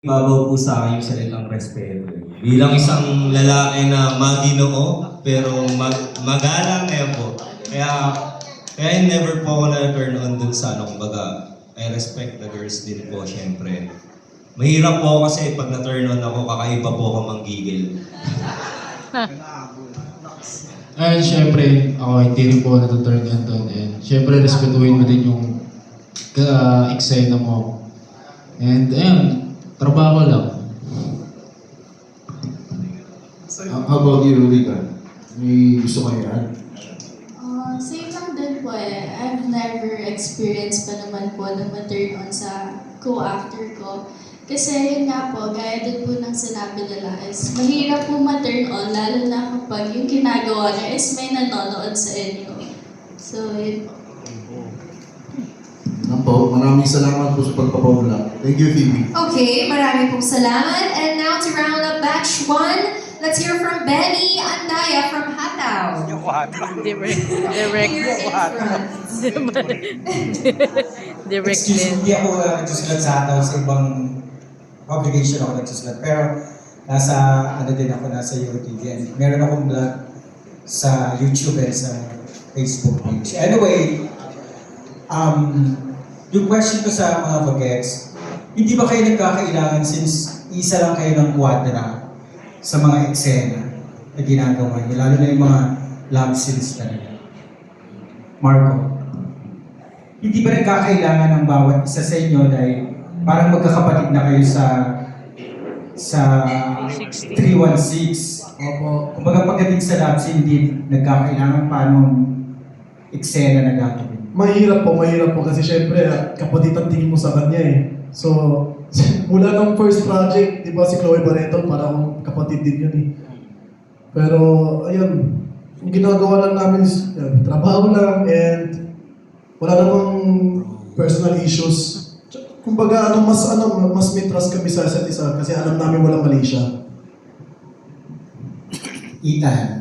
Babaw po sa akin yung salitang respeto. Bilang isang lalaki na maginoo, pero magalang ngayon po. Kaya never po ako na-turn on dun sa kumbaga, I respect the girls din po, syempre. Mahirap po kasi pag na-turn on ako, kakaiba po ako manggigil. Ayun, syempre, ako hindi rin po nata-turn on doon. And syempre, respetuhin mo din yung eksena mo. And ayun, trabaho lang. How about you, Rika? May gusto kayo yan? Same lang din po eh. I've never experienced pa naman po na ma-turn on sa co-actor ko. Kasi yun nga po, gaya din po ng sinabi nila is mahirap po ma-turn on lalo na kapag yung ginagawa niya is may nanonood sa inyo. So yun po. Ano po, maraming salamat po sa pagpapawala. Thank you, Phoebe. Okay, marami pong salamat. And now to round up batch 1, let's hear from Benny Andaya from Hataw. Direct Excuse me, din. hindi ako nagsusulat sa Hataw sa ibang publication ako nagsusulat. Pero nasa, nasa YouTube and meron akong blog sa YouTube and sa Facebook page. Anyway, yung question ko sa mga bagets, hindi ba kayo nagkakailangan since isa lang kayo ng kwadra sa mga eksena na ginagawa niyo, lalo na yung mga love scenes talaga? Marco, hindi ba nagkakailangan ng bawat isa sa inyo dahil parang magkakapatid na kayo sa 316? Opo. Kumbaga pagdating sa love scene, hindi nagkakailangan paanong eksena na gagawin. Mahirap po kasi syempre kapatid ang tingin mo sa kanya eh. So, mula ng first project, di ba si Chloe Barreto, parang kapatid din yun eh. Pero, ayun, yung ginagawa lang namin is trabaho lang and wala namang personal issues. Kumbaga, mas may trust kami sa isa't isa kasi alam namin walang mali siya. Ethan,